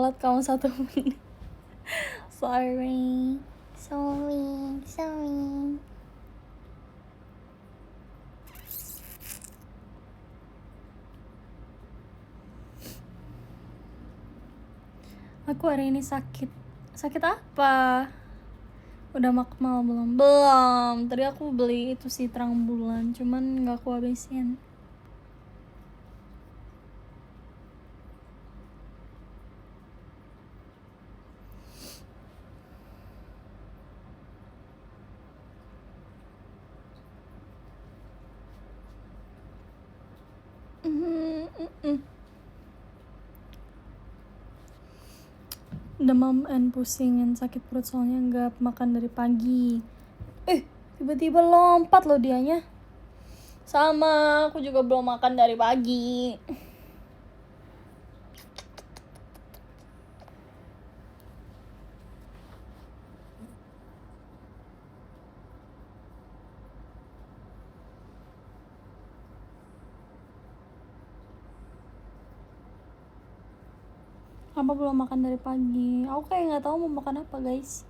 telat kamu 1 menit. Sorry. Aku hari ini sakit. Sakit apa? Udah makmal belum? Belum. Tadi aku beli itu sih terang bulan, cuman nggak aku habisin. Demam and pusing and sakit perut soalnya nggak makan dari pagi. Tiba-tiba lompat loh dianya. Sama, aku juga belum makan dari pagi. Apa belum makan dari pagi? Aku kayak nggak tahu mau makan apa guys.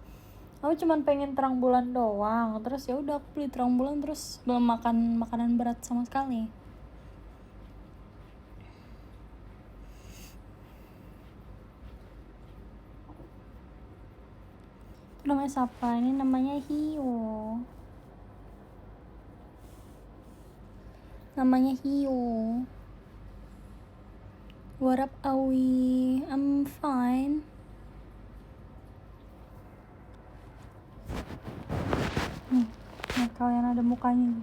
Aku cuman pengen terang bulan doang. Terus ya udah aku beli terang bulan terus belum makan makanan berat sama sekali. Itu namanya siapa? Ini namanya Hiyo. What up, Awi? I'm fine. Nih kalian ada mukanya.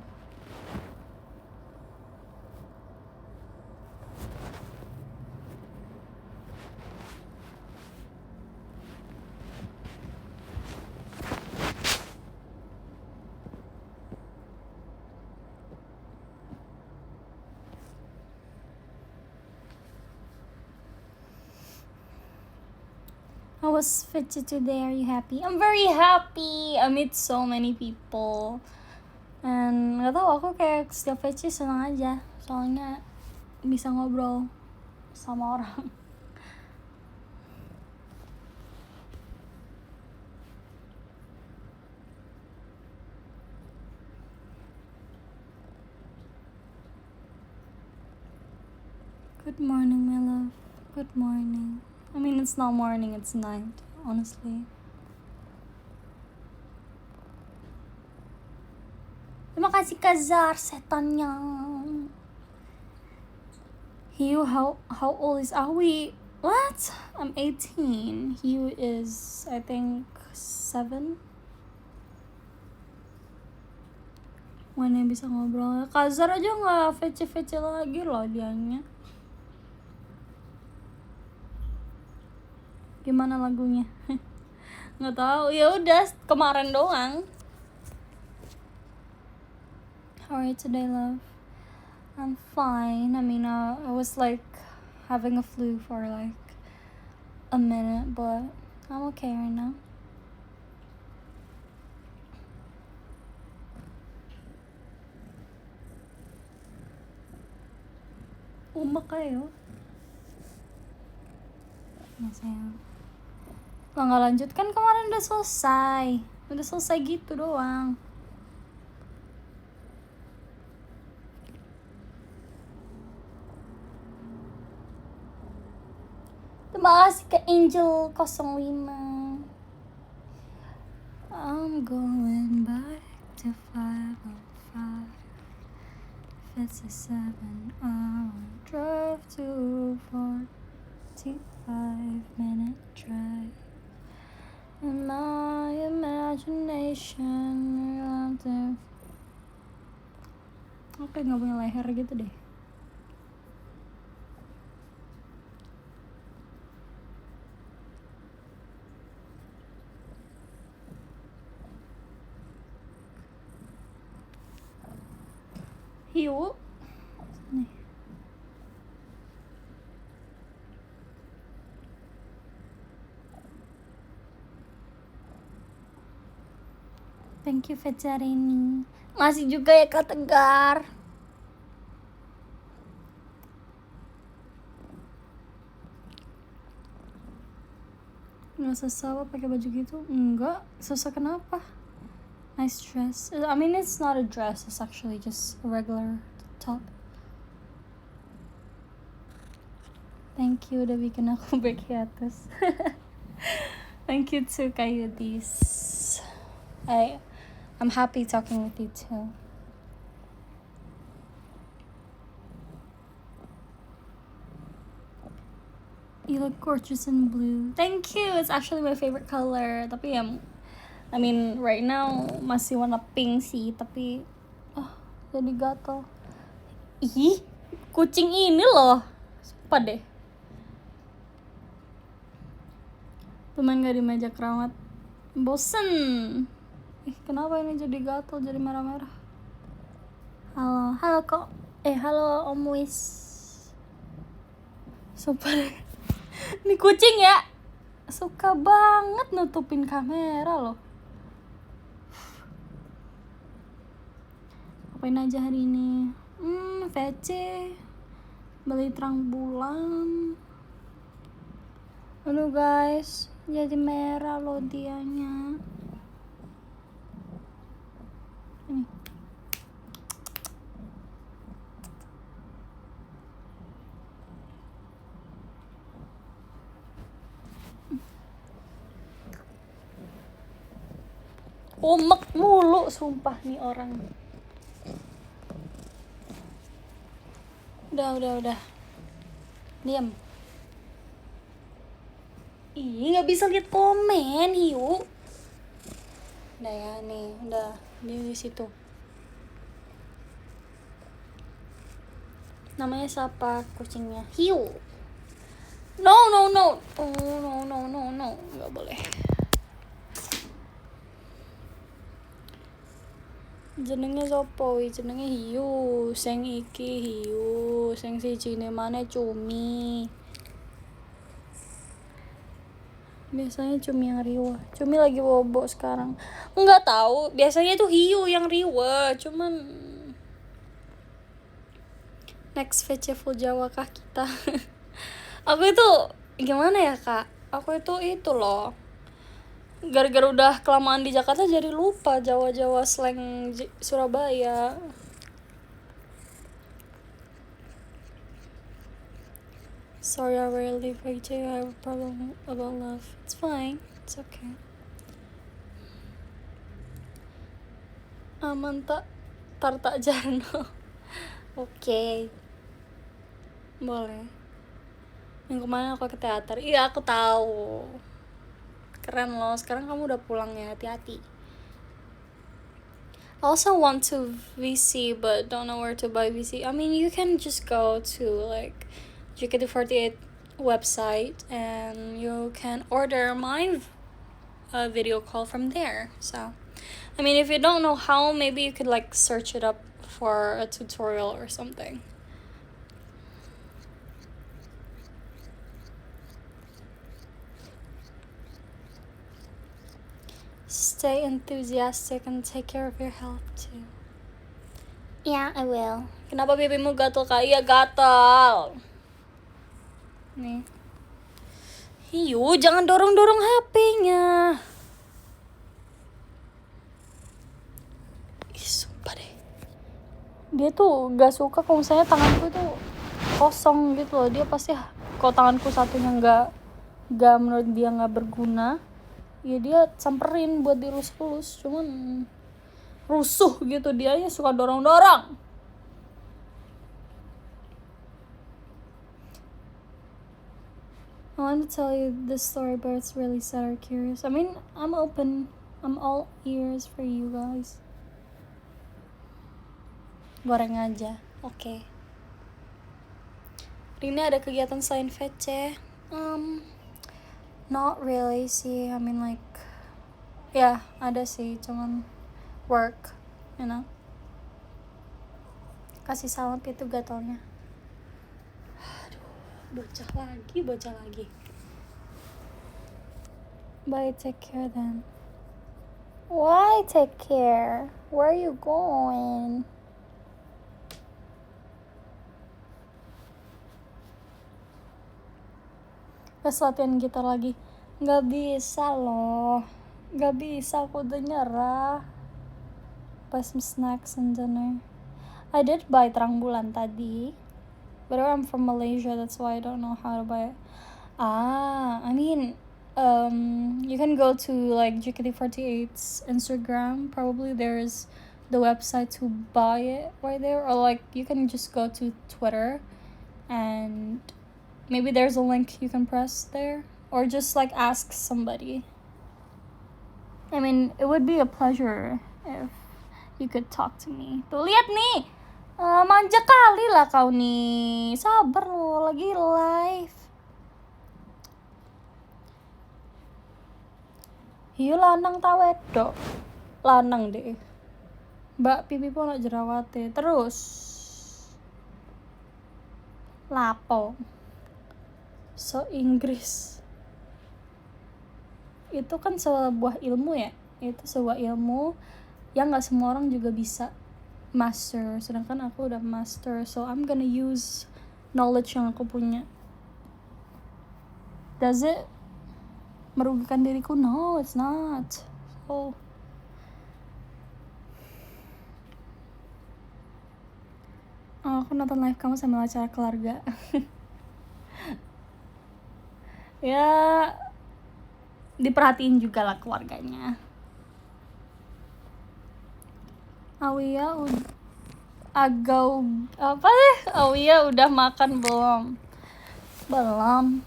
I was fidget today. Are you happy? I'm very happy. I meet so many people. And gak tau, aku kayak setiap fidget senang aja. Soalnya bisa ngobrol sama orang. Good morning, my love. Good morning. I mean, it's not morning, it's night, honestly. Terima kasih Kazar, setannya. Hugh, how old is Awi? What? I'm 18. Hugh is, I think, 7. Mana bisa ngobrol? Kazar aja nggak vece lagi loh dianya. Gimana lagunya? Nggak tahu. Ya udah kemarin doang. How are you today, love? I'm fine. I mean, I was like having a flu for like a minute, but I'm okay right now. Umak kayo. Ya sayang. Lah nggak lanjut kan kemarin udah selesai gitu doang. Terima kasih ke Angel 05. I'm going back to 505. It's a 7-hour drive to 45-minute drive. In my imagination, oke, nggak punya leher gitu deh. Hiu. Nih. Thank you Fejarini. Ngasih juga ya Kak Tegar. Nggak susah apa pakai baju gitu? Enggak, susah kenapa? Nice dress. I mean, it's not a dress, it's actually just a regular top. Thank you udah bikin aku berhiatus. Thank you too, Kayudis. I'm happy talking with you too. You look gorgeous in blue. Thank you. It's actually my favorite color. Tapi I mean, right now masih warna pink sih. Tapi, jadi gatal. Ih, kucing ini loh. Sumpah deh. Teman gak di meja keramat. Bosen. Kenapa ini jadi gatal, jadi merah-merah? Halo kok. Halo Om Wis. Sumpah deh. Ini kucing ya. Suka banget nutupin kamera loh. Apain aja hari ini? VC. Beli terang bulan. Aduh guys, jadi merah loh dianya. Ini. Umek mulu sumpah nih orang. Udah. Diam. Ih, nggak bisa lihat komen, Hiu. Udah ya, nih, udah di situ. Namanya siapa kucingnya? Hiu. No. Oh, no. Nggak boleh. Jenenge sopo? Jenenge Hiu. Sing iki Hiu. Sing sijine maneh Cumi. Biasanya Cumi yang riwah. Cumi lagi bobo sekarang. Enggak tahu. Biasanya tuh Hiu yang riwah. Cuman next festival Jawa kah kita? Aku itu gimana ya kak? Aku itu loh. Gara-gara udah kelamaan di Jakarta jadi lupa Jawa slang Surabaya. Sorry, I really hate you. I have a problem about love. It's fine. It's okay. Aman tak tartak jarno. Oke. Boleh. Yang kemarin aku ke teater. Iya, aku tahu. Keren loh. Sekarang kamu udah pulang ya. Hati-hati. I also want to VC but don't know where to buy VC. I mean, you can just go to like JKT48 website and you can order my video call from there. So, I mean, if you don't know how, maybe you could like search it up for a tutorial or something. Stay enthusiastic and take care of your health too. Yeah, I will. Kenapa pipimu gatal kak? Iya gatal. Nih. Hiu, jangan dorong-dorong HP-nya. Ih, sumpah deh. Dia tuh gak suka kalau misalnya tanganku tuh kosong gitu loh. Dia pasti kalau tanganku satunya gak menurut dia gak berguna, ya dia samperin buat dilus-lus. Cuman rusuh gitu, dianya suka dorong-dorong. I want to tell you this story, but it's really sad or curious. I mean, I'm open. I'm all ears for you guys. Goreng aja. Oke. Ini ada kegiatan selain VC? Not really sih. I mean like, ya ada sih. Cuman work, you know. Kasih salam itu gatalnya. Bocah lagi. Bye, take care then. Why take care? Where are you going? Pas latihan gitar lagi. Nggak bisa loh. Nggak bisa, aku udah nyerah. Buy some snacks and dinner. I did buy terang bulan tadi. But I'm from Malaysia, that's why I don't know how to buy it. I mean, you can go to like JKT48's Instagram. Probably there's the website to buy it right there, or like you can just go to Twitter and maybe there's a link you can press there, or just like ask somebody. I mean, it would be a pleasure if you could talk to me. Tuh, lihat nih. Manja kali lah kau nih. Sabar lo, lagi live. Hiyo lanang ta wedok? Lanang deh. Mbak pipi pun nak jerawate. Terus lapo. So Inggris. Itu kan sebuah ilmu ya. Itu sebuah ilmu yang gak semua orang juga bisa master. Sedangkan aku udah master. So I'm gonna use knowledge yang aku punya. Does it merugikan diriku? No, it's not. So aku nonton live kamu sambil acara keluarga. Ya, diperhatiin juga lah keluarganya. Awia Awia udah makan belum? Belum.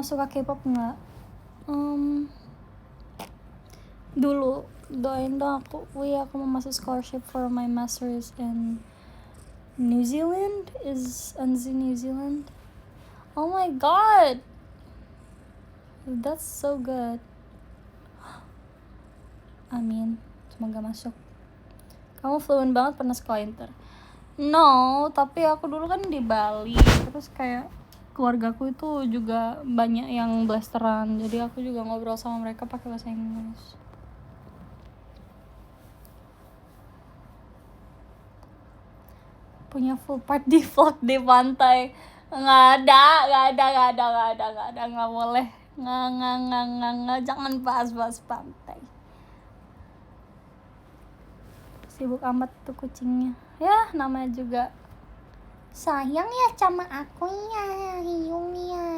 Suka K-pop nggak? Dulu doain dong aku mau masuk scholarship for my masters in New Zealand. Is NZ New Zealand? Oh my god, that's so good. Amin, semoga masuk. Kamu fluent banget, pernah sekolah inter? No, tapi aku dulu kan di Bali, terus kayak keluargaku itu juga banyak yang blasteran, jadi aku juga ngobrol sama mereka pakai bahasa Inggris. Punya full part di vlog di pantai? Nggak ada, nggak boleh, nggak, jangan bahas pantai. Sibuk amat tuh kucingnya. Ya, namanya juga sayang ya sama aku ya, hiung ya,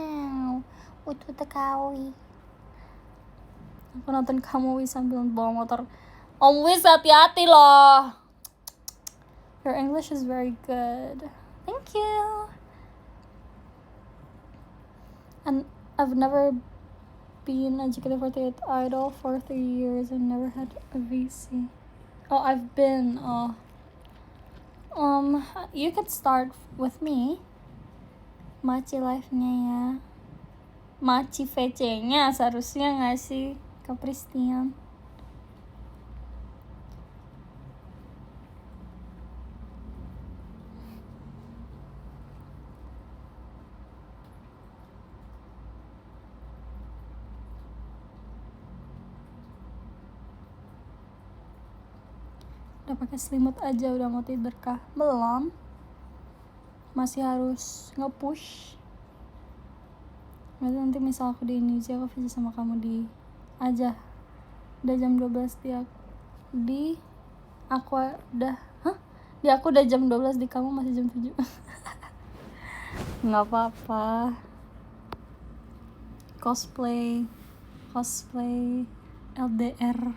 utuh tekawi. Aku nonton kamu Wis sambil bawa motor. Om Wis, hati-hati loh. Your English is very good. Thank you. And I've never been a JKT48 idol for 3 years and never had a VC. Oh, I've been. You could start with me. Maci live-nya ya. Maci VC-nya seharusnya ngasih ke Pristian. Udah pakai selimut aja, udah mau tidur kah? Belum. Masih harus nge-push. Nanti misal aku di Indonesia, aku bisa sama kamu di aja. Udah jam 12 di aku udah jam 12, di kamu masih jam 7. Nggak apa-apa. Cosplay LDR.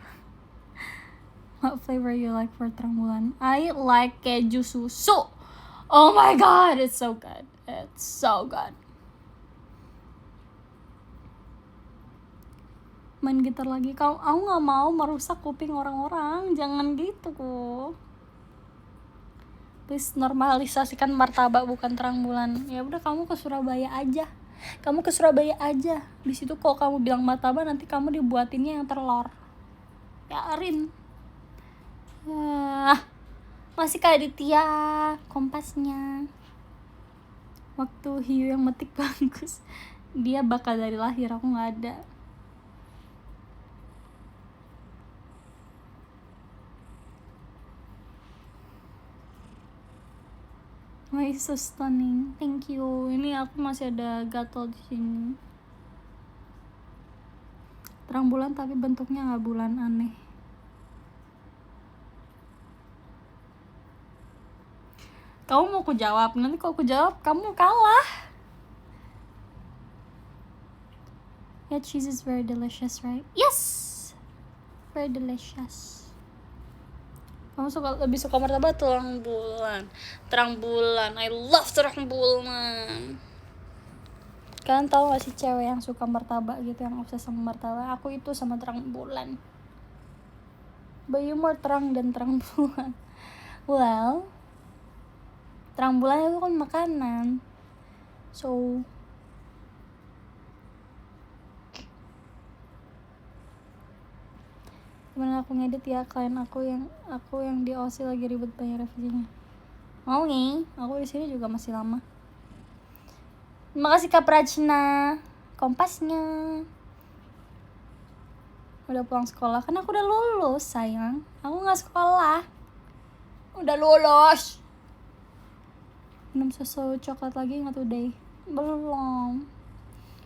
What flavor you like for terang bulan? I like keju susu. Oh my god, it's so good. It's so good. Main gitar lagi. Aku nggak mau merusak kuping orang-orang. Jangan gitu kok. Please normalisasikan martabak bukan terang bulan. Ya udah, kamu ke Surabaya aja. Di situ kalau kamu bilang martabak, nanti kamu dibuatinnya yang telur. Ya Arin. Masih kayak Ditya Kompasnya. Waktu hiu yang metik bagus, dia bakal dari lahir, aku nggak ada. Why so stunning? Thank you. Ini aku masih ada gatal di sini. Terang bulan tapi bentuknya nggak bulan, aneh. Kamu mau ku jawab? Nanti kalau ku jawab kamu kalah. Yeah, cheese is very delicious, right? Yes, very delicious. Kamu lebih suka martabak terang bulan? Terang bulan. I love terang bulan. Kalian tahu gak sih cewek yang suka martabak gitu, yang obses sama martabak? Aku itu sama terang bulan. But you more terang dan terang bulan. Well, terang bulan itu kan makanan. So, gimana aku ngedit ya? Klien aku yang di OC lagi ribet banyak revisinya. Mau nih, aku di sini juga masih lama. Terima kasih Kak Prajna kompasnya. Udah pulang sekolah, kan aku udah lulus sayang. Aku gak sekolah, udah lulus. Minum susu coklat lagi nggak today? Belum.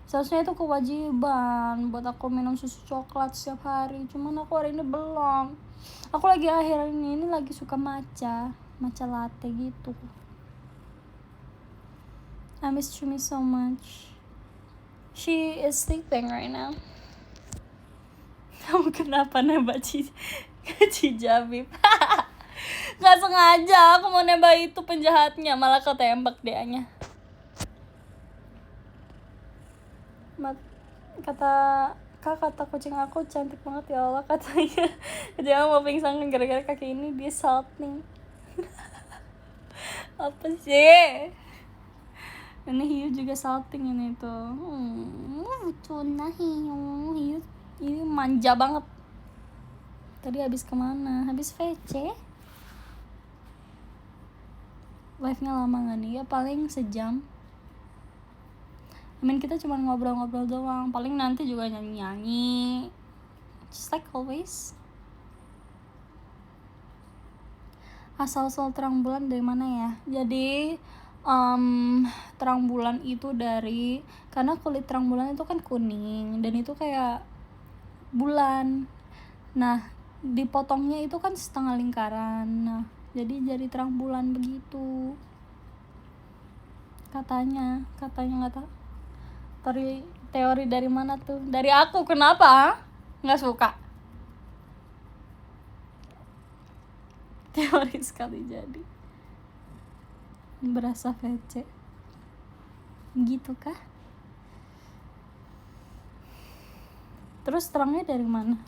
Seharusnya itu kewajiban buat aku minum susu coklat setiap hari. Cuman aku hari ini belum. Aku lagi akhir ini lagi suka matcha latte gitu. I miss Chumi so much. She is sleeping right now. Kamu kenapa nembak Cijabib? Gak sengaja aku mau nembak itu penjahatnya, malah ketembak dia-nya. Kata kucing aku cantik banget ya Allah, katanya. Dia mau pingsan gara-gara kaki ini dia salting. Apa sih? Ini hiu juga salting ini tuh. Lucu hiu ini manja banget. Tadi habis kemana? Habis VC. Live-nya lama gak nih? Ya paling sejam. Kita cuma ngobrol-ngobrol doang. Paling nanti juga nyanyi-nyanyi. Just like always. Asal-usul terang bulan dari mana ya? Jadi terang bulan itu karena kulit terang bulan itu kan kuning dan itu kayak bulan. Nah, dipotongnya itu kan setengah lingkaran. Nah, jadi terang bulan begitu. Katanya nggak tahu. Teori dari mana tuh? Dari aku, kenapa? Nggak suka. Teori sekali jadi. Berasa VC. Gitu kah? Terus terangnya dari mana?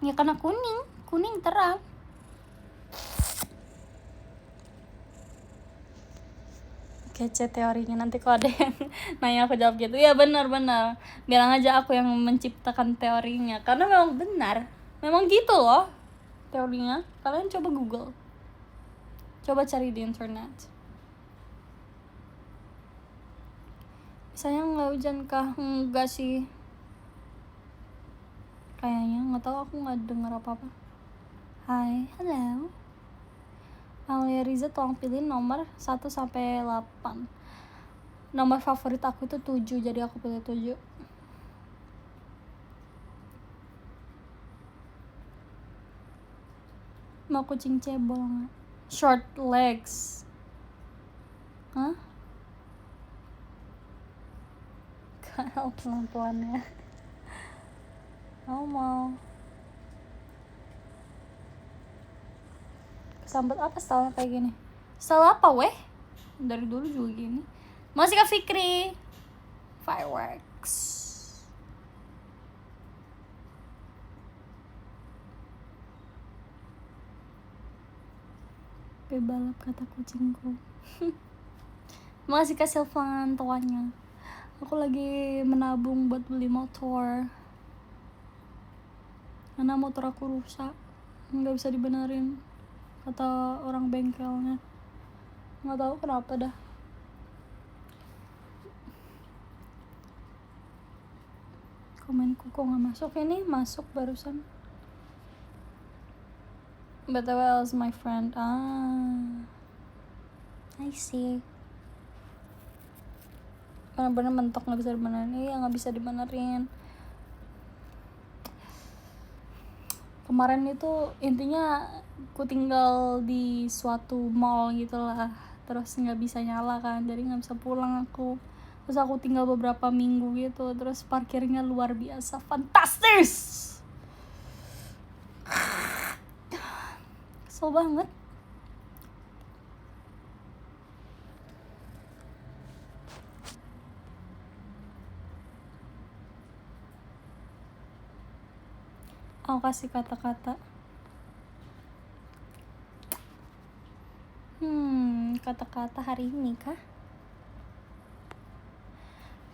Ya karena kuning terang. Kece teorinya, nanti kalau ada yang nanya aku jawab gitu. Ya benar. Bilang aja aku yang menciptakan teorinya, karena memang benar. Memang gitu loh teorinya. Kalian coba Google. Coba cari di internet. Sayang nggak hujan kah? Enggak sih. Kayaknya nggak tahu, aku nggak dengar apa-apa. Hai, hello. Aulia Riza, tolong pilih nomor 1 sampai 8. Nomor favorit aku itu 7, jadi aku pilih 7. Mau kucing cebol nggak? Short legs. Hah? Kalau pelan-pelan ya. Mau kesambet apa style kayak gini? Style apa weh? Dari dulu juga gini. Masih Kak Fikri. Fireworks. Bebalap kata kucingku. Masih Kak Silvan tuanya. Aku lagi menabung buat beli motor. Karena motor aku rusak, nggak bisa dibenerin kata orang bengkelnya. Nggak tahu kenapa dah. Komenku kok nggak masuk? Ini masuk barusan. BTW is my friend. I see. Bener-bener mentok, nggak bisa dibenerin. Iya, nggak bisa dibenerin. Kemarin itu intinya aku tinggal di suatu mall gitu lah, terus nggak bisa nyala kan, jadi nggak bisa pulang aku. Terus aku tinggal beberapa minggu gitu, terus parkirnya luar biasa fantastis. Kesel banget. Aku kasih kata-kata. Kata-kata hari ini kah?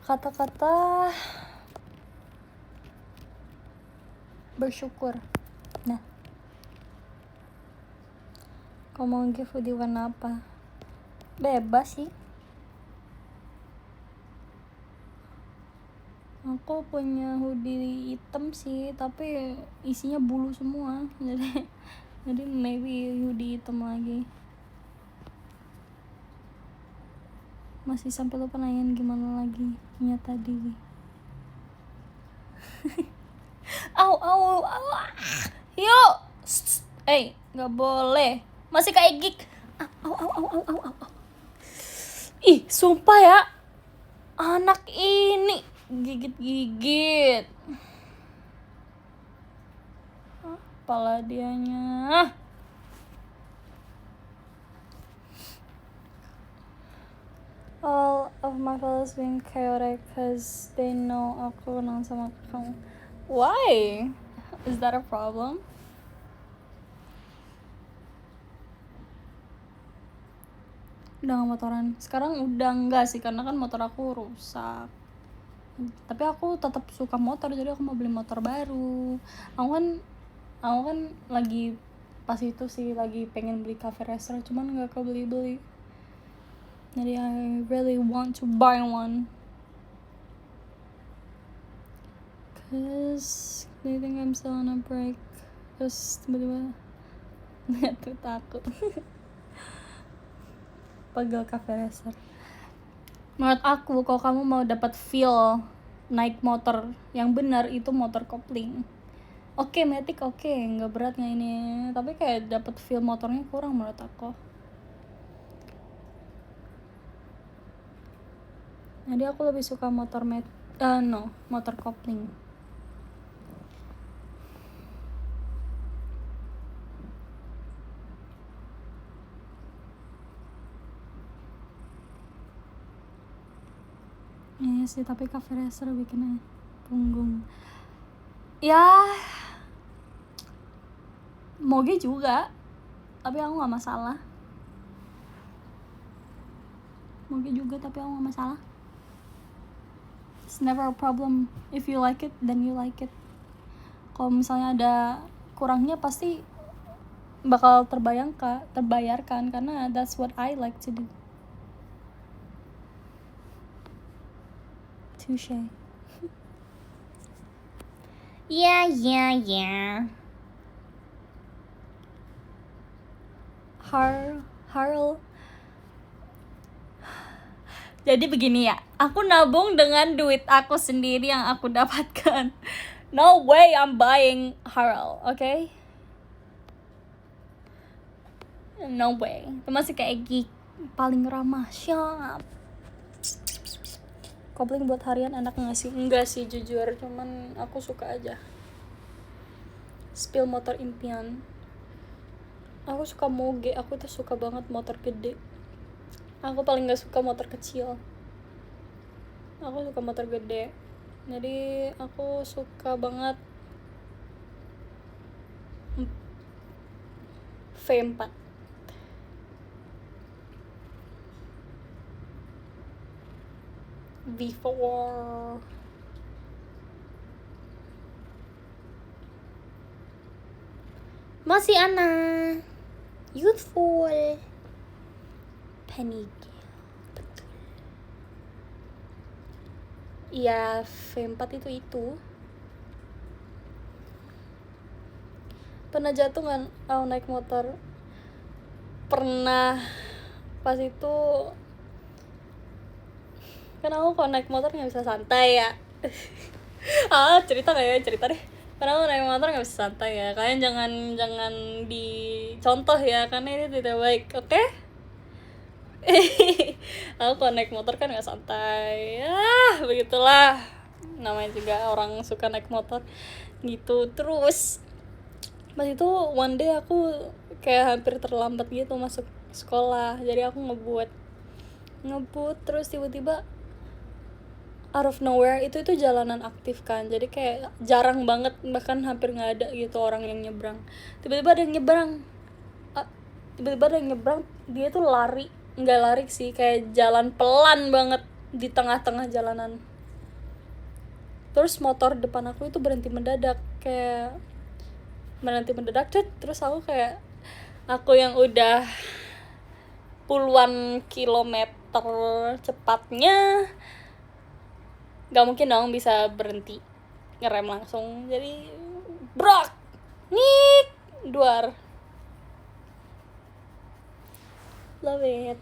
Kata-kata bersyukur. Nah, kau mau give hoodie warna apa? Bebas sih. Aku punya hoodie hitam sih, tapi isinya bulu semua. Jadi maybe hoodie hitam lagi. Masih sampai lupa nanyain gimana lagi nya tadi. Au. Yuk. Nggak boleh. Masih kayak gig. Au. Ih, sumpah ya. Anak ini gigit. Kepala dianya. All of my fellows being chaotic cause they know aku kenal sama kamu. Why? Is that a problem? Udah gak motoran. Sekarang udah enggak sih, karena kan motor aku rusak. Tapi aku tetap suka motor, jadi aku mau beli motor baru. Aku kan lagi pas itu sih lagi pengen beli cafe racer, cuman gak kebeli. Jadi I really want to buy one. Cause they think I'm still on a break. Terus tiba-tiba tuh takut. Pegel cafe racer. Menurut aku, kalau kamu mau dapat feel naik motor yang benar, itu motor kopling. Oke, Matic oke, nggak berat nggak ini, tapi kayak dapat feel motornya kurang menurut aku. Jadi aku lebih suka motor motor kopling. Iya sih, tapi cafe racer bikinnya punggung. Ya, moge juga, tapi aku nggak masalah. Moge juga, tapi aku nggak masalah. It's never a problem. If you like it, then you like it. Kalau misalnya ada kurangnya, pasti bakal terbayarkan karena that's what I like to do. Touche. Yeah. Harl. Jadi begini ya, aku nabung dengan duit aku sendiri yang aku dapatkan. No way I'm buying Harl, okay? No way. Itu masih kayak geek paling ramah. Siap. Kopling buat harian enak nggak sih? Enggak sih jujur, cuman aku suka aja. Spill motor impian. Aku suka moge, aku tuh suka banget motor gede. Aku paling gak suka motor kecil. Aku suka motor gede. Jadi aku suka banget V4. V4. Masih anak youthful. Panic. Betul. Iya, V4 itu. Pernah jatuh nggak naik motor? Pernah Pas itu kan aku kalau naik motor nggak bisa santai ya. Cerita nggak ya? Cerita deh. Karena aku naik motor nggak bisa santai ya. Kalian jangan dicontoh ya, karena ini tidak baik, oke? Aku kalau naik motor kan nggak santai. Begitulah. Namanya juga orang suka naik motor gitu. Terus pas itu one day aku kayak hampir terlambat gitu masuk sekolah. Jadi aku ngebut terus tiba-tiba out of nowhere itu jalanan aktif kan, jadi kayak jarang banget, bahkan hampir nggak ada gitu orang yang nyebrang. Tiba-tiba ada yang nyebrang, dia tuh nggak lari sih, kayak jalan pelan banget di tengah-tengah jalanan. Terus motor depan aku itu berhenti mendadak, terus aku yang udah puluhan kilometer cepatnya gak mungkin dong bisa berhenti ngerem langsung, jadi brak nik duar. Love it.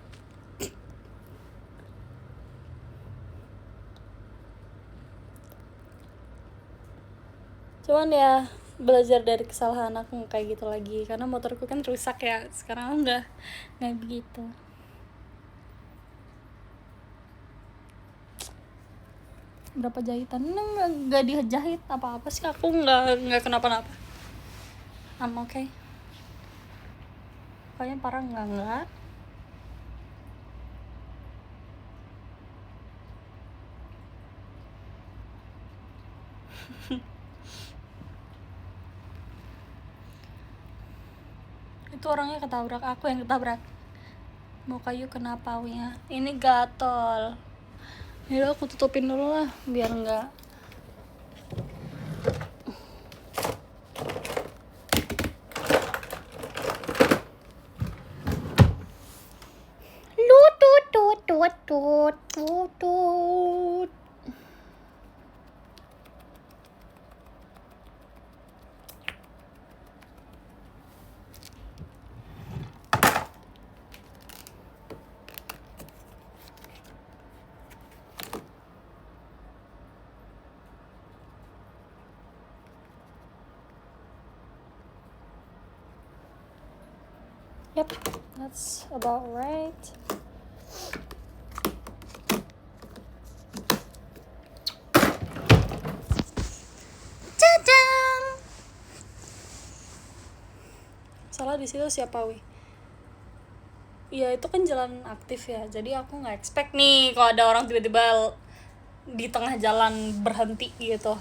Cuman ya belajar dari kesalahan aku kayak gitu lagi, karena motorku kan rusak ya. Sekarang aku nggak begitu. Berapa jahitan nggak dijahit apa-apa sih, aku nggak kenapa-napa. I'm okay. Kayaknya parah nggak. Itu orangnya ketabrak, aku yang ketabrak. Mau kayu kenapa ya? Ini gatel. Ya aku tutupin dulu lah biar nggak. Tut. Yep, that's about right. Tadam! Salah di situ siapa wi? Iya itu kan jalan aktif ya, jadi aku nggak expect nih kalau ada orang tiba-tiba di tengah jalan berhenti gitu.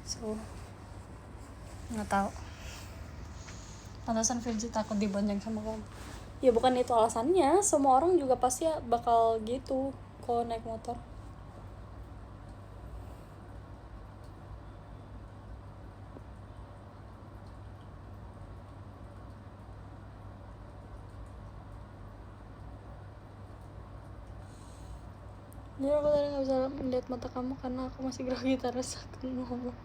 So nggak tahu. Pantasan Virgi takut dibonceng sama kamu. Ya bukan itu alasannya, semua orang juga pasti bakal gitu kalau naik motor. Jadi aku tadi gak bisa melihat mata kamu karena aku masih grogi terus aku ngomong.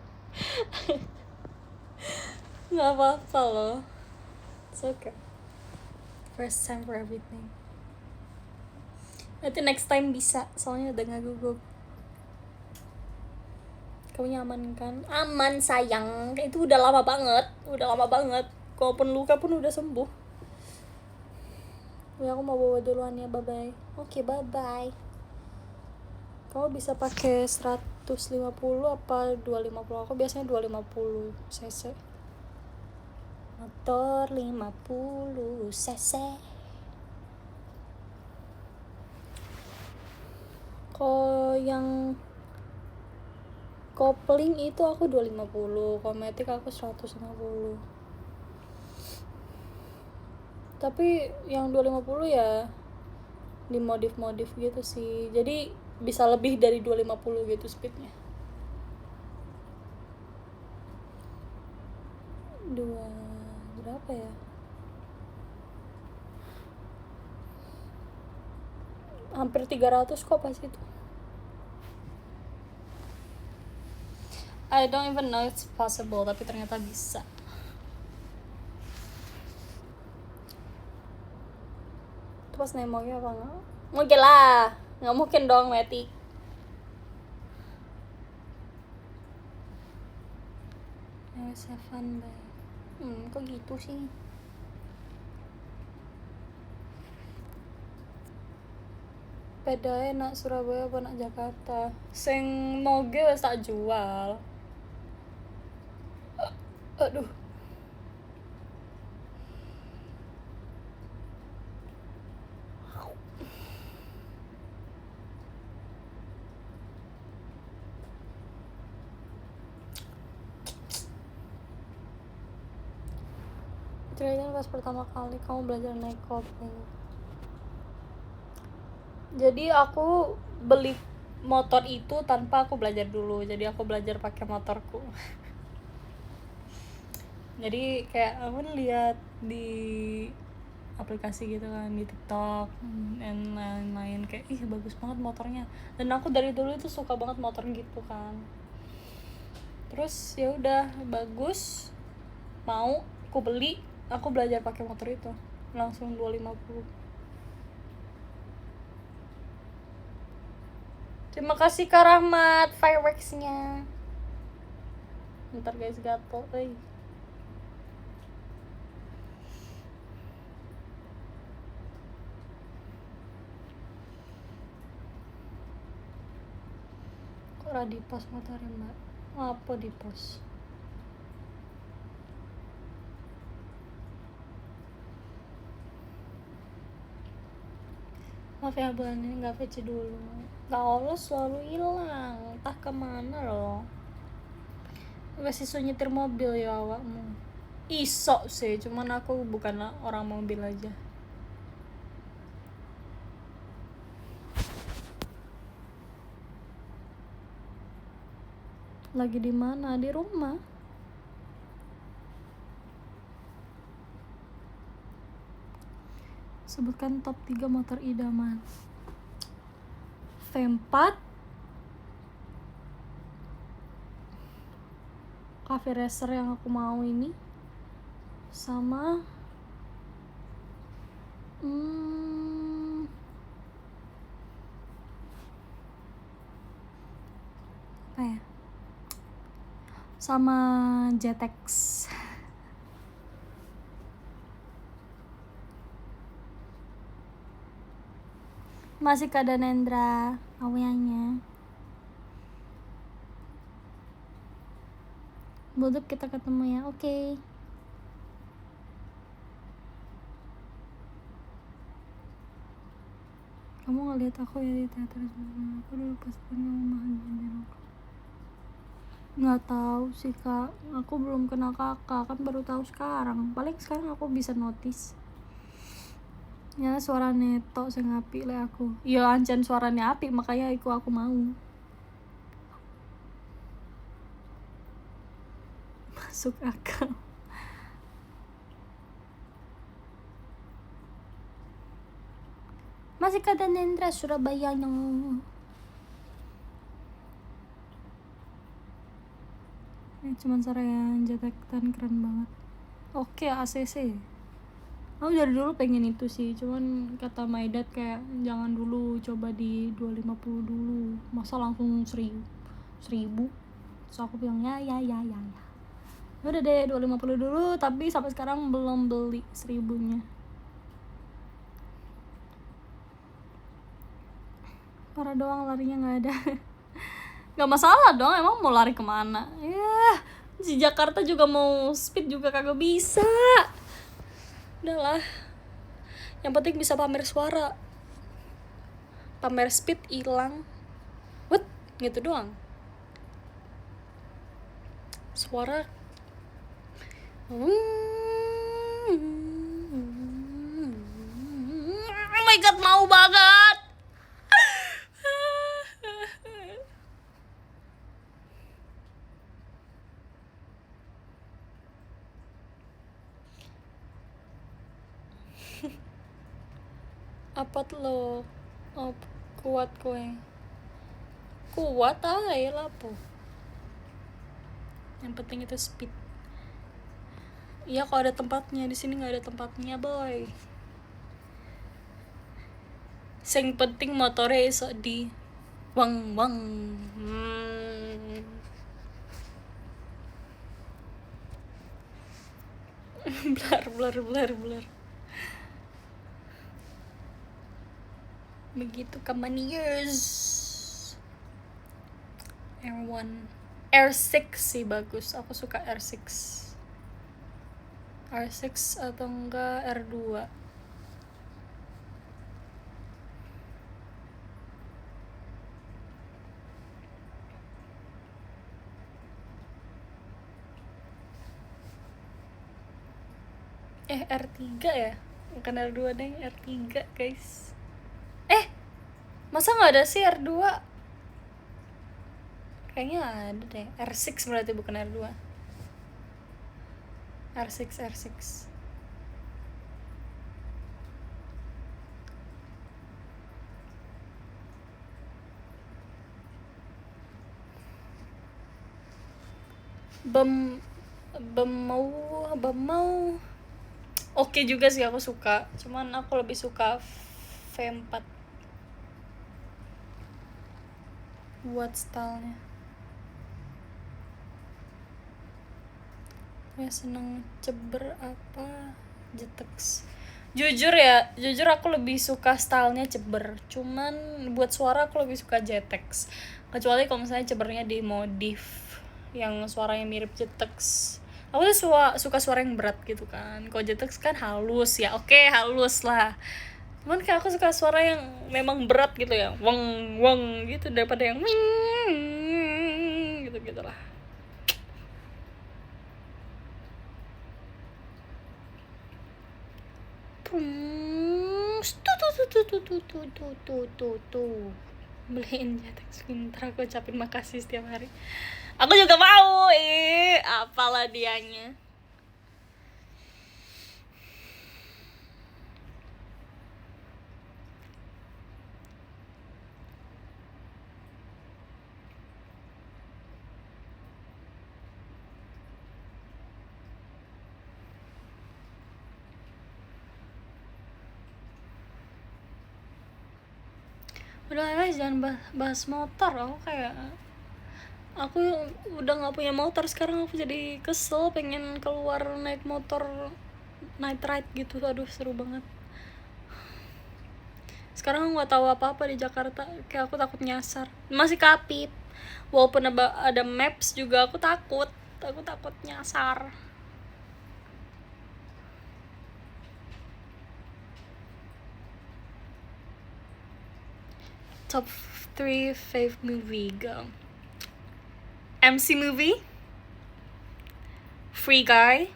Gak apa-apa loh, it's okay. First time for everything. Nanti next time bisa, soalnya udah gak gugup. Kamu nyaman kan? Aman sayang, itu udah lama banget. Kalaupun luka pun udah sembuh. Ya aku mau bawa duluan ya, bye-bye. Oke, bye-bye. Kamu bisa pakai 150 apa 250? Aku biasanya 250 cc. Motor 50 cc. Kalau yang kopling itu aku 250, kalau matic aku 150. Tapi yang 250 ya dimodif gitu sih, jadi bisa lebih dari 250 gitu speednya. Berapa ya? Hampir 300 kok pas itu. I don't even know it's possible, tapi ternyata bisa. aku naik moge apa enggak? Moge lah, nggak mungkin dong Matic. Seven bay. Kok gitu sih? Beda nak Surabaya apa nak Jakarta? Sing moge wis tak jual. Aduh. Ceritain pas pertama kali kamu belajar naik kopling. Jadi aku beli motor itu tanpa aku belajar dulu. Jadi aku belajar pakai motorku. Jadi kayak aku lihat di aplikasi gitu kan, di TikTok dan lain-lain, kayak ih bagus banget motornya. Dan aku dari dulu itu suka banget motor gitu kan. Terus ya udah bagus, mau aku beli, aku belajar pakai motor itu langsung 250. Terima kasih Kak Rahmat fireworksnya. Bentar guys, gatel. Kok ora di post motornya mbak? Apa di post? Maaf ya bulan ini nggak VC dulu. Allah selalu hilang, entah kemana loh. Masih suruh nyetir mobil ya awakmu. Isok sih, cuman aku bukan orang mobil aja. Lagi di mana? Di rumah. Sebutkan top 3 motor idaman. V4, Cafe Racer yang aku mau ini, sama apa ya? Sama Jetex. Masih Kak Danendra awalnya. Buduk kita ketemu ya. Oke. Kamu ngeliat aku ya di teater sebelumnya. Aku dulu pas punya rumah di aku. Nggak tahu sih Kak. Aku belum kenal Kakak, kan baru tahu sekarang. Paling sekarang aku bisa notice. Ya suaranya tok sing apik le aku. Ya ancen suaranya apik makanya aku mau. Masuk akal. Masih Kak Danendra Surabaya no. Ini cuman suara yang Jetektan keren banget. Oke ACC. Aku dari dulu pengen itu sih, cuman kata my dad kayak jangan dulu, coba di 250 dulu, masa langsung 1000. Terus aku bilang ya udah deh 250 dulu, tapi sampai sekarang belum beli 1000-nya. Parah doang larinya nggak ada. Nggak masalah dong, emang mau lari kemana ya, di Jakarta juga mau speed juga kagak bisa. Udahlah, yang penting bisa pamer suara, pamer speed hilang, what gitu doang. Suara oh my god, mau banget. Apa lo? Oh, kuat kowe. Kuat aja lah po. Yang penting itu speed. Iya, kalau ada tempatnya, di sini nggak ada tempatnya boy. Sing penting motornya iso di wang wang. Blar. Begitu years. R1. R6 sih bagus. Aku suka R6. R6 atau enggak R2. R3 ya? Bukan R2 deh, R3 guys. Masa nggak ada sih R2? Kayaknya ada deh. R6 berarti bukan R2. R6. Bemau oke juga sih, aku suka, cuman aku lebih suka V4 buat stylenya. Ya seneng ceber apa Jetex. Jujur aku lebih suka stylenya ceber, cuman buat suara aku lebih suka Jetex, kecuali kalau misalnya cebernya dimodif yang suaranya mirip Jetex. Aku tuh suka suara yang berat gitu kan. Kalau Jetex kan halus ya, oke halus lah. Cuman kayak aku suka suara yang memang berat gitu ya, weng weng gitu, daripada yang gitu gitulah. Tuh. Beliin Jetex pintar, aku ucapin makasih setiap hari. Aku juga mau, apalah dianya. Udah guys, jangan bahas motor. Aku udah nggak punya motor sekarang, aku jadi kesel, pengen keluar naik motor night ride gitu. Aduh seru banget. Sekarang aku nggak tahu apa-apa di Jakarta, kayak aku takut nyasar, masih kapit. Walaupun ada maps juga aku takut nyasar. Top 3 fave movie, go. MC movie, Free Guy,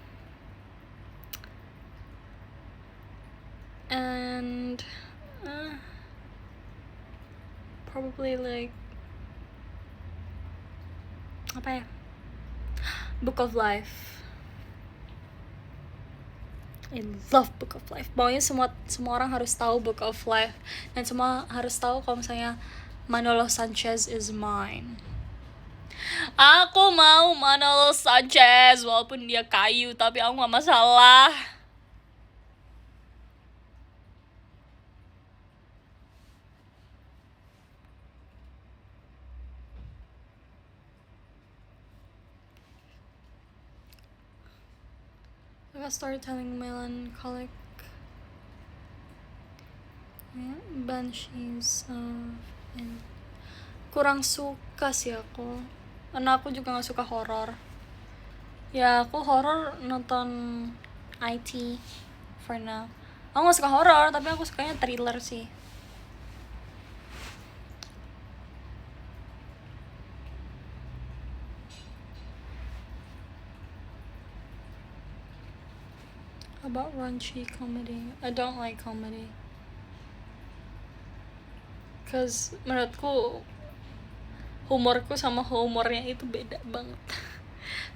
and probably like apa ya, Book of Life. I love Book of Life. Pokoknya semua orang harus tahu Book of Life, dan semua harus tahu kalau misalnya Manolo Sanchez is mine. Aku mau Manolo Sanchez walaupun dia kayu, tapi aku gak masalah. I storytelling melancholic. Banshees kurang suka sih aku, karena aku juga gak suka horor. Ya aku horor nonton IT for now. Aku gak suka horor, tapi aku sukanya thriller sih. About raunchy comedy, I don't like comedy, cause menurutku humorku sama humornya itu beda banget.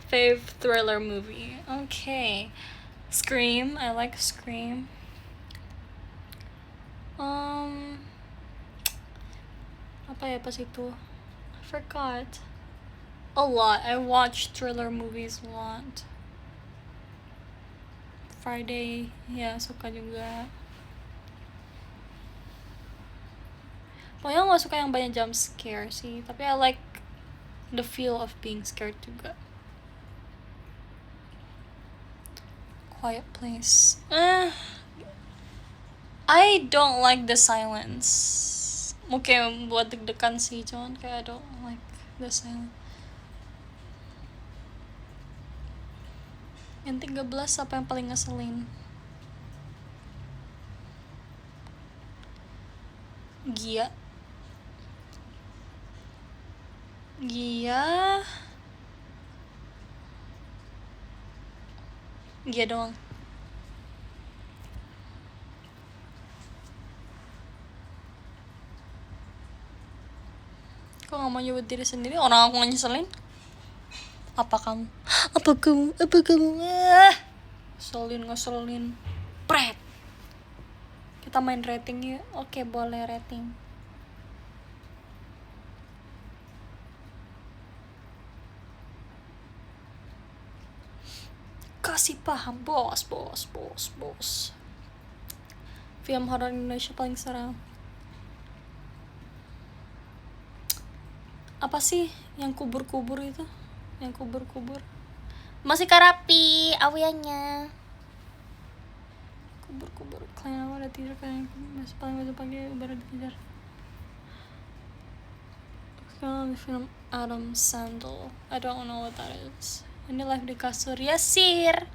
Fave thriller movie, okay. Scream, I like Scream. Apa ya pas itu? I forgot. A lot. I watch thriller movies a lot. Friday, ya suka juga. Pokoknya gak suka yang banyak jump scare sih, tapi I like the feel of being scared juga. Quiet Place. I don't like the silence. Mungkin buat deg-degan sih, cuman kayak I don't like the silence. Yang 13 apa yang paling ngeselin? Gia doang. Kok gak mau nyebut diri sendiri? Orang aku gak nyeselin. Apa kamu? Ngeselin. Pret. Kita main rating yuk. Oke, boleh rating. Kasih paham, bos. Film horor Indonesia paling seram. Apa sih yang kubur-kubur itu? Yang kubur-kubur. Masih Karapi, awiannya. Kubur-kubur. Klien apa ada tidur kan? Masih paling besok pagi baru dikejar. Film Adam Sandler. I don't know what that is. Ini live di kasur. Yasir.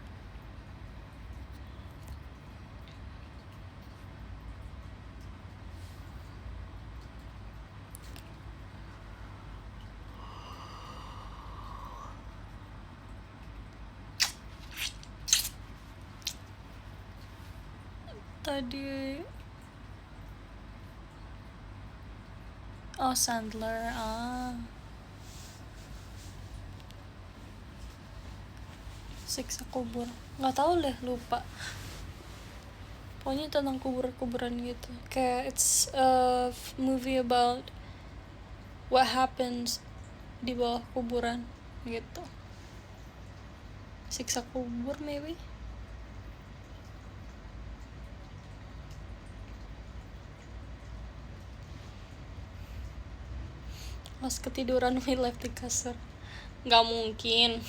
Tadi Sandler. Siksa kubur. Nggak tahu deh, lupa. Pokoknya tentang kuburan gitu. Kayak it's a movie about what happens di bawah kuburan gitu. Siksa kubur maybe. Pas ketiduran we left di kasur. Nggak mungkin.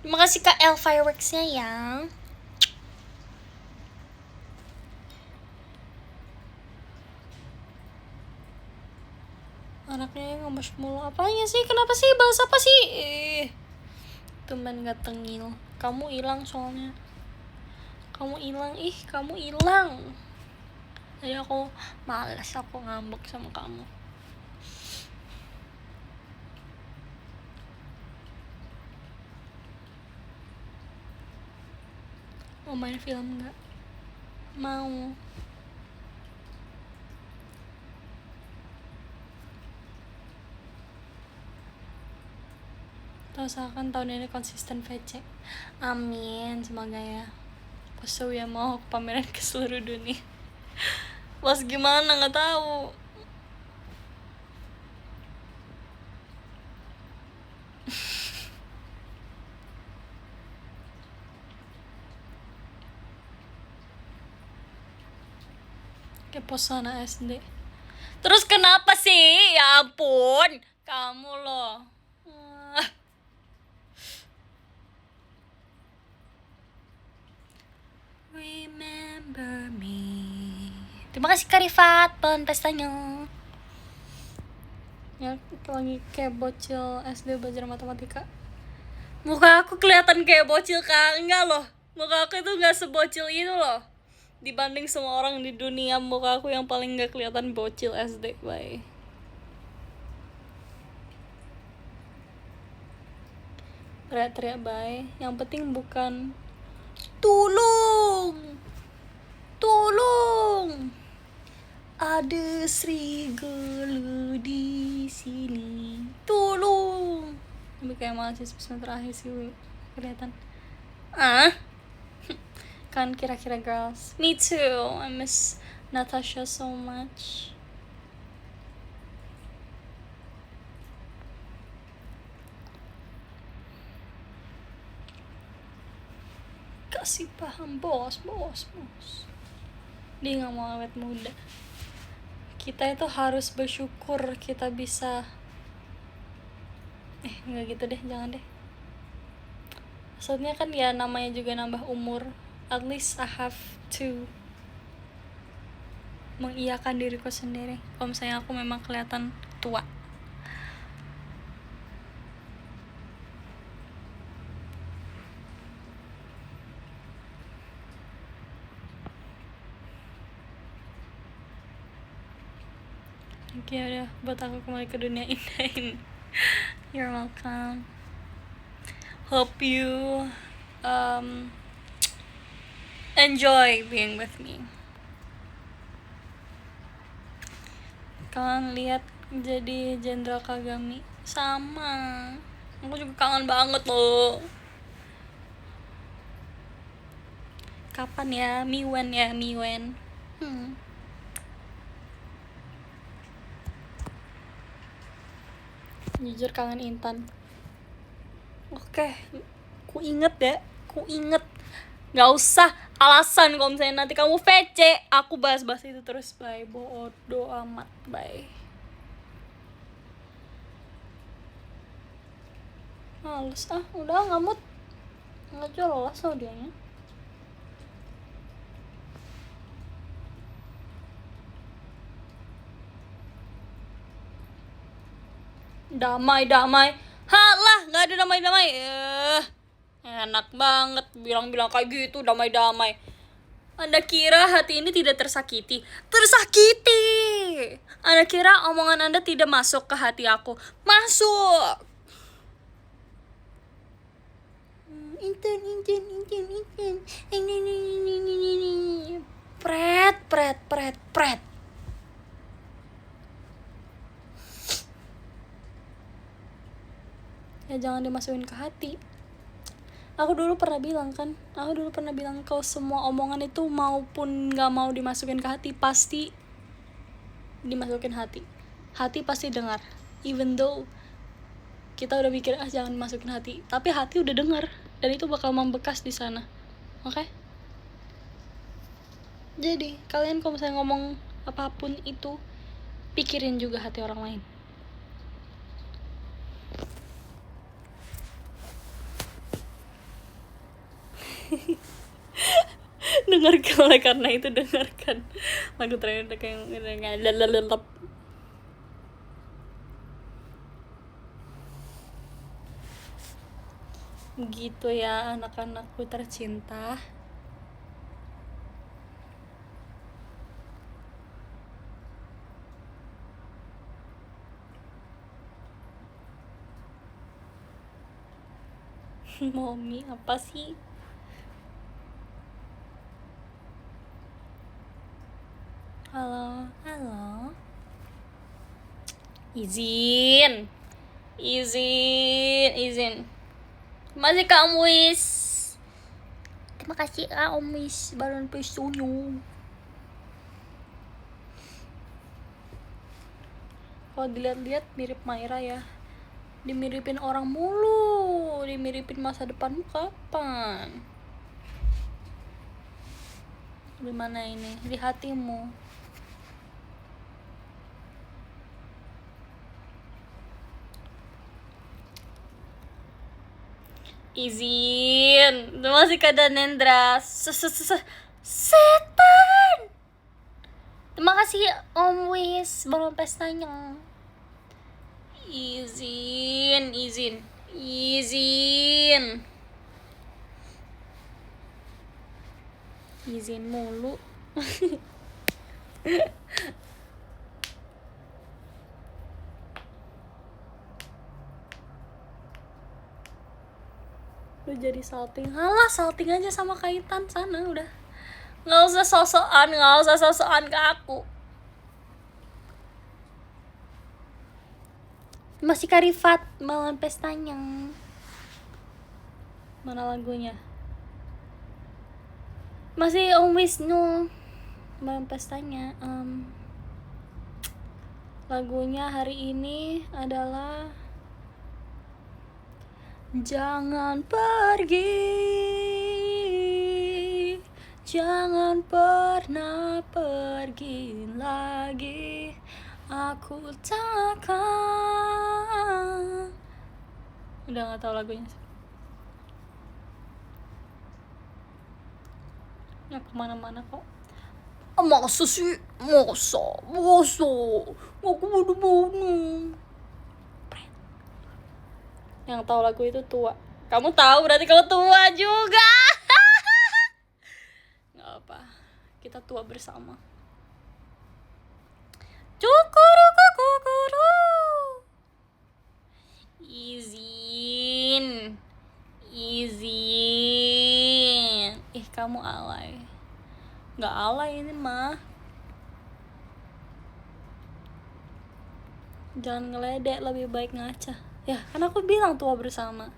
Terima kasih Kak L fireworksnya ya. Anaknya ngebahas mulu. Apanya sih? Kenapa sih? Bahas apa sih? Teman gak tengil. Kamu hilang soalnya. Kamu hilang. Jadi aku malas, aku ngambek sama kamu. Mau main film gak? Mau. Usahakan tahun ini konsisten VC. Amin, semoga ya. Pas ya mau pameran ke seluruh dunia. Pas gimana nggak tahu. Keposana SD. Terus kenapa sih? Ya ampun, kamu loh. Remember me. Terima kasih Karifat, pon pestanya. Ya, lagi kayak bocil SD belajar matematika. Muka aku kelihatan kayak bocil Kak? Enggak loh. Muka aku itu enggak sebocil itu loh. Dibanding semua orang di dunia, muka aku yang paling enggak kelihatan bocil SD, bye. Teriak-teriak bye. Yang penting bukan tolong. Ada serigala di sini. Tolong. Ini kayak mahasiswa semester akhir sih, kelihatan. Kan kira-kira girls. Me too. I miss Natasha so much. Kasih paham, bos. Dia nggak mau awet muda. Kita itu harus bersyukur kita bisa nggak gitu deh, jangan deh. Maksudnya kan ya namanya juga nambah umur. At least I have to mengiyakan diriku sendiri kalau misalnya aku memang kelihatan tua. Oke, udah buat aku kembali ke dunia indah ini. You're welcome. Hope you enjoy being with me. Kalian lihat jadi Jenderal Kagami sama. Aku juga kangen banget loh. Kapan ya Miwen ya Miwen? Jujur kangen Intan. Oke, ku inget. Gak usah alasan kalau misalnya nanti kamu VC, aku bahas-bahas itu terus. Bye, bodoh amat, bye. Males udah ngamut. Nggak jelas loh dianya. Damai. Halah, nggak ada damai. Enak banget bilang-bilang kayak gitu, damai. Anda kira hati ini tidak tersakiti? Tersakiti! Anda kira omongan Anda tidak masuk ke hati aku? Masuk! Inten. Pret. Ya jangan dimasukin ke hati. Aku dulu pernah bilang kalau semua omongan itu maupun gak mau dimasukin ke hati pasti dimasukin hati. Hati pasti dengar. Even though kita udah mikir jangan masukin hati, tapi hati udah dengar dan itu bakal membekas di sana. Oke? Jadi kalian kalau misalnya ngomong apapun itu, pikirin juga hati orang lain. Dengarkan oleh karena itu dengarkan lagu terakhir kayak lelelelep. Gitu ya anak-anakku tercinta. Mommy apa sih? Halo. Izin. Masih Kak Muis. Terima kasih Kak Muis baru pesunya. Kalau dilihat-lihat mirip Maira ya. Dimiripin orang mulu. Dimiripin masa depanmu kapan? Di mana ini? Di hatimu. Izin. Masih kada Nendra. Setan. Terima kasih Om Wis baru pestanya. Izin. Izin mulu. Lu jadi salting. Halah, salting aja sama kaitan sana udah. Nggak usah sosokan ke aku. Masih Karifat malam pestanya. Mana lagunya? Masih Om Wisnu malam pestanya. Lagunya hari ini adalah Jangan pergi, Jangan pernah pergi lagi, aku takkan. Udah gak tahu lagunya. Ya kemana-mana kok. Masa sih? Masa? Aku mana-mana. Yang tahu lagu itu tua. Kamu tahu berarti kamu tua juga. Gak apa, kita tua bersama. Cukuru kukuru. Izin. Kamu alay. Gak alay ini mah. Jangan ngeledek, lebih baik ngaca. Ya kan aku bilang tua bersama.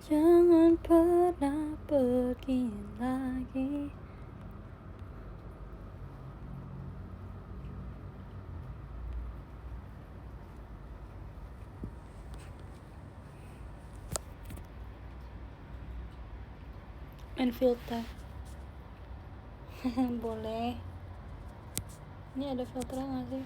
Jangan pernah pergi lagi. Main filter. Boleh. Ini ada filternya gak sih?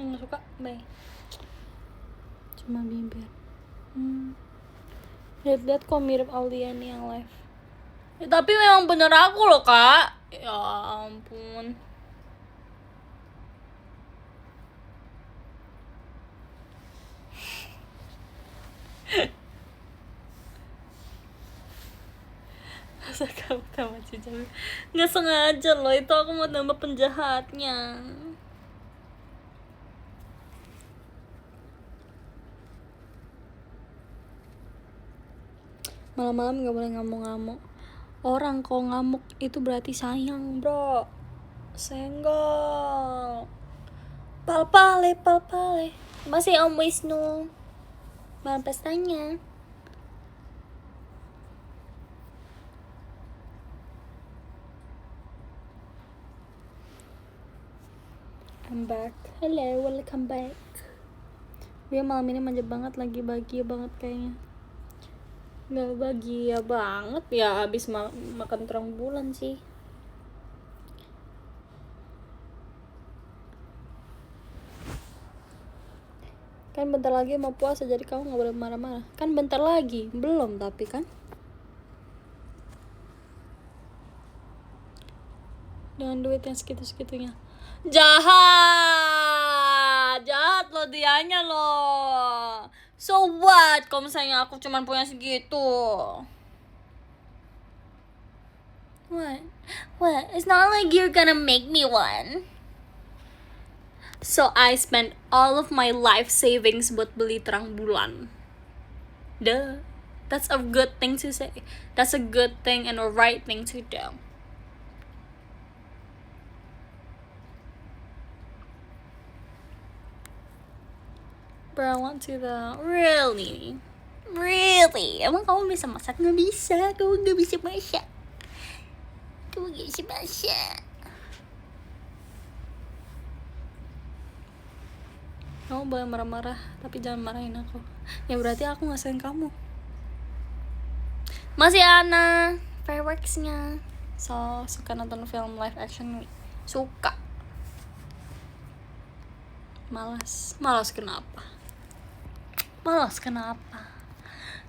Yang gak suka, bye. Cuma bibir. Lihat-lihat kok mirip Aldiani yang live. Ya, tapi memang bener aku loh kak. Ya ampun. Masa kamu tambah cincang? Nggak sengaja loh, itu aku mau tambah penjahatnya. Malam-malam nggak boleh ngamuk-ngamuk. Orang kalau ngamuk itu berarti sayang bro. Senggol. Palpale. Masih Om Wisnu. Malam pestanya. I'm back. Hello, welcome back. Dia malam ini manja banget, lagi bahagia banget kayaknya. Gak bahagia banget ya, habis makan terang bulan sih. Kan bentar lagi mau puasa, jadi kamu gak boleh marah-marah. Kan bentar lagi, belum tapi kan. Dengan duit yang segitu-segitunya. Jahat loh dianya loh. So what kalau misalnya aku cuma punya segitu? What? It's not like you're gonna make me one. So I spent all of my life savings buat beli terang bulan. Duh. That's a good thing to say. That's a good thing and a right thing to do. Bro, I want to the... Really? Emang kamu bisa masak? Nggak bisa. Kamu nggak bisa masak. Kamu boleh marah-marah, tapi jangan marahin aku. Ya berarti aku nggak sayang kamu. Masih Ana fireworksnya. So, suka nonton film live action? Suka. Malas kenapa?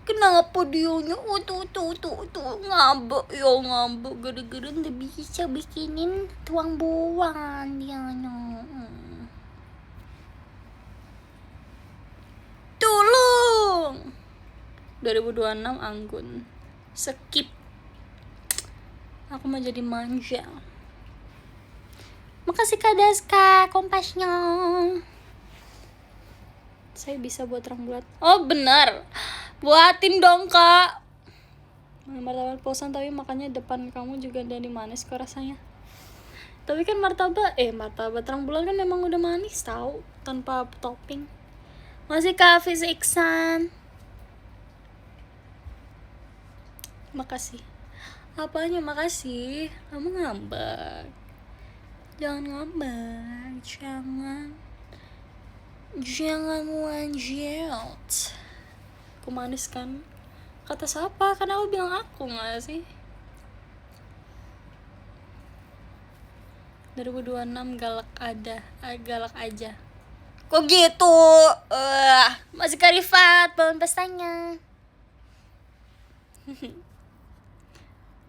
Kenapa dianya tuh ngambek gara-gara nggak bisa bikinin tuang buang dianya. Tolong. 2026 anggun. Skip. Aku mau jadi manja. Makasih Kak Daska kompasnya. Saya bisa buat terang bulan. Oh benar. Buatin dong kak. Martabak posan tapi makannya depan kamu juga dari manis kok rasanya. Tapi kan martabak terang bulan kan memang udah manis tahu, tanpa topping. Masih Kak Hafiz Iksan. Makasih. Apanya makasih? Kamu ngambek. Jangan ngambek. Jangan lanjut. Aku manis kan? Kata siapa? Kan aku bilang aku gak sih? 2026 galak aja. Kok gitu? Masih Karifat, bangun pestanya.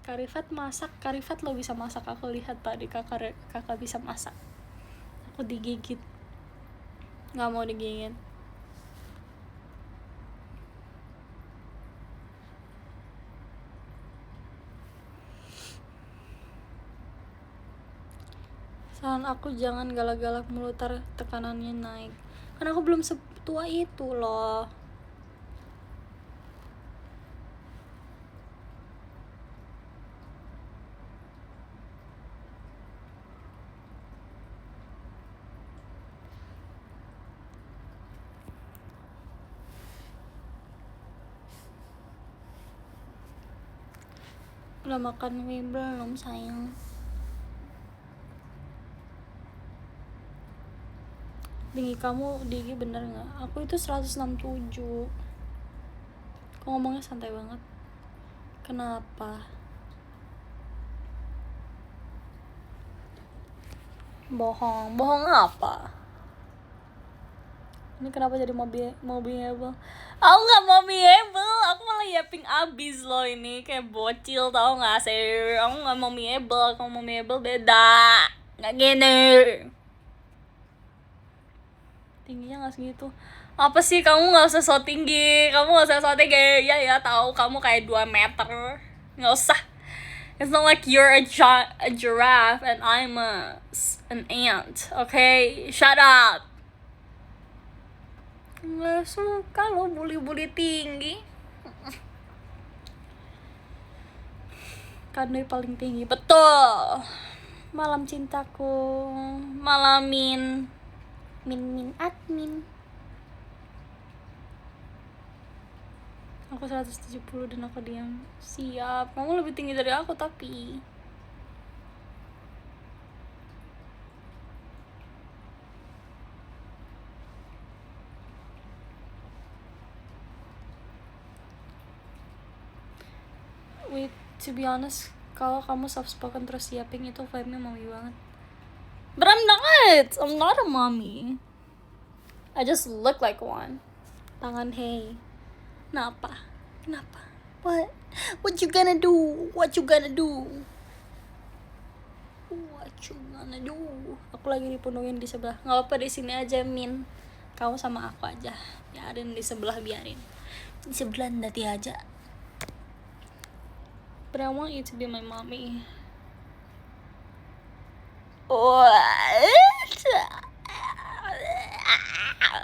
Karifat masak, Karifat lo bisa masak. Aku lihat tadi kakak bisa masak. Aku digigit. Gak mau digigit. Saran aku jangan galak-galak melutar, tekanannya naik. Karena aku belum setua itu loh. Udah makan mie belum sayang? Tinggi kamu bener gak? Aku itu 167. Kok ngomongnya santai banget? Kenapa? Bohong apa? Ini kenapa jadi mobilable? Aku gak mobilable, aku malah yapping abis loh ini. Kayak bocil tau gak sih? Aku gak mobilable, kalau mobilable beda. Gak gini. Tingginya gak segitu. Apa sih, kamu gak usah so tinggi. Ya tahu kamu kayak 2 meter. Gak usah. It's not like you're a giraffe and I'm an ant. Okay? Shut up. Nggak suka lo bully tinggi. Kandoi paling tinggi. Betul. Malam cintaku. Malamin. Min admin. Aku 170 dan aku diam. Siap. Kamu lebih tinggi dari aku tapi. Wait, to be honest, kalau kamu soft spoken terus siapin itu vibe-nya mommy banget. But I'm not. I'm not a mommy. I just look like one. Tangan hey. Kenapa? What you gonna do? Aku lagi dipenuhin di sebelah. Nggak apa di sini aja Min. Kamu sama aku aja. Biarin di sebelah biarin. Di sebelah nanti aja. But I want you to be my mommy. What?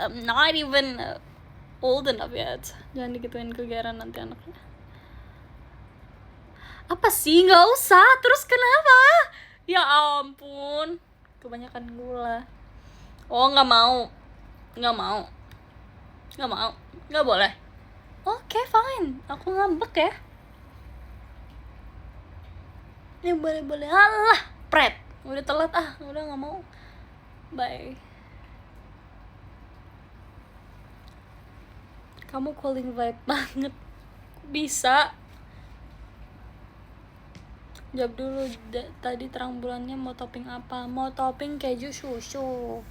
I'm not even old enough yet. Jangan dikituin kegeran nanti anaknya. Apa sih? Nggak usah. Terus kenapa? Ya ampun. Kebanyakan gula. Oh, nggak mau. Nggak boleh. Oke, fine. Aku ngambek ya. Ya boleh. Alah, pret. Udah telat udah nggak mau. Bye. Kamu cooling vibe banget. Bisa. Jawab dulu, tadi terang bulannya mau topping apa? Mau topping keju susu.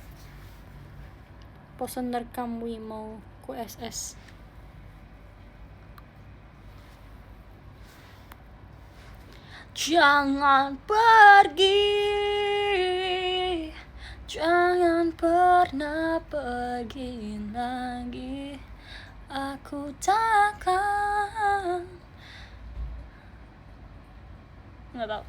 Posen rekam Wimo ku SS. Jangan pernah pergi lagi. Aku takkan. Nggak tahu.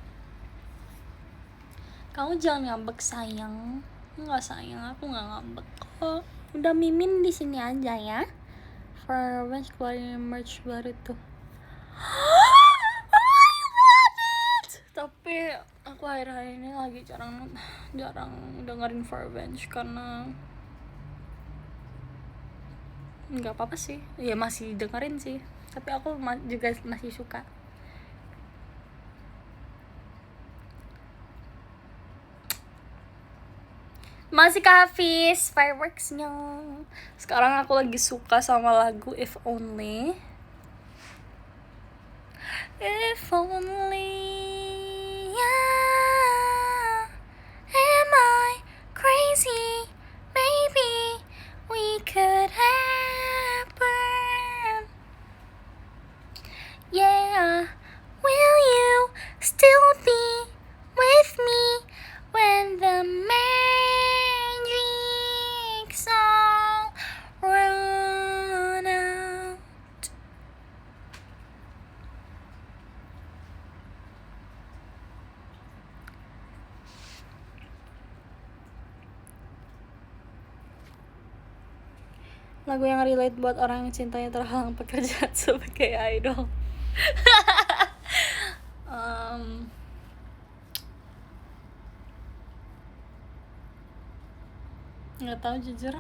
Kamu jangan ngambek sayang. Nggak sayang, aku nggak ngambek kok. Udah Mimin di sini aja ya. For revenge keluarin merch baru tuh. Tapi aku akhir-akhir ini lagi jarang dengerin For Revenge karena nggak apa-apa sih, ya masih dengerin sih, tapi aku juga masih suka. Masih Kak Hafiz, fireworksnya. Sekarang aku lagi suka sama lagu If Only. If only, yeah. Am I crazy? Maybe we could happen. Yeah, will you still be with me when the magic's all run out? Lagu yang relate buat orang yang cintanya terhalang pekerjaan sebagai idol. Nggak tahu jujur.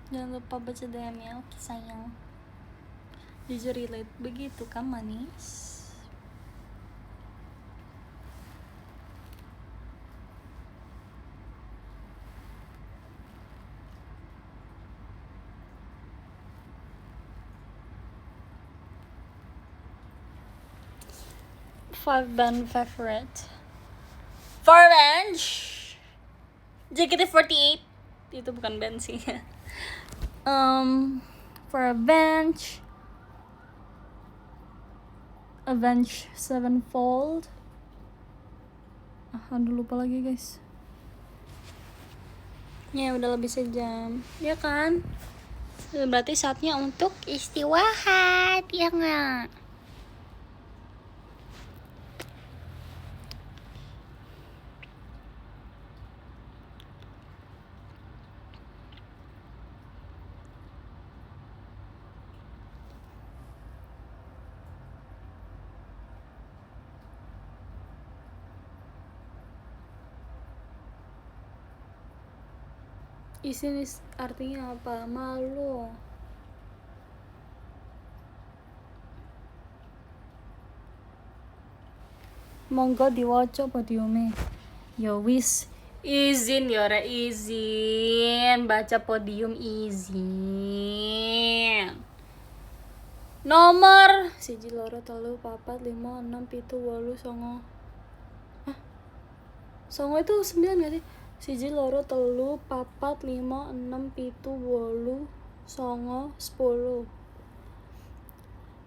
Jangan lupa baca DM ya, oke sayang. Jujur relate, begitu kan manis. Five band favorite. For Revenge, JKT48. Itu bukan band sih. For Revenge, Avenged Sevenfold. Aduh lupa lagi guys. Ya udah lebih sejam, ya kan? Berarti saatnya untuk istirahat, ya nggak? Isin artinya apa? Malu. Monggo diwaca podiume. Ya wis, izin ya ora izin, baca podium izin. Nomor 1 2 3 4 5 6 7 8 9. Hah? 9 itu 9 gak sih? 1 2 3 4 5 6 7 8 9 10.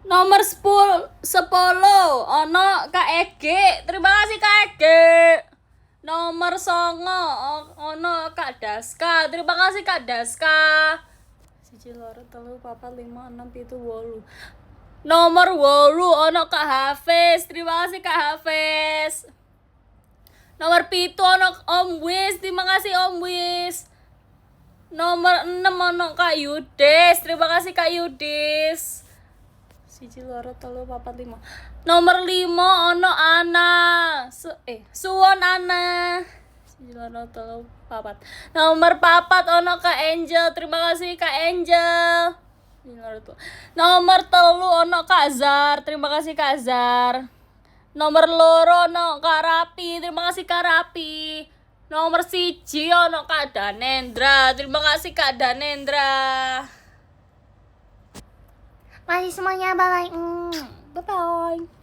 Nomor 10 ono Kak Ege. Terima kasih Kak Ege. Nomor 9 ono Kak Daska. Terima kasih Kak Daska. 1 2 3 4 5 6 7 8. Nomor 8 ono Kak Hafiz. Terima kasih Kak Hafiz. Nomor 7 ono Om Wis. Terima kasih Om Wis. Nomor 6 ono Kak Yudis. Terima kasih Kak Yudis. 1 2 3 4 5. Nomor 5 ono Ana. Suwon Ana. 1 2 3 4. Nomor 4 ono Kak Angel. Terima kasih Kak Angel. Nomor 3 ono Kak Zar. Terima kasih Kak Zar. Nomor 2 ono Kak Rapi. Terima kasih Kak Rapi. Nomor 1 ono Kak Danendra. Terima kasih Kak Danendra. Masih semuanya, bye-bye. Bye-bye.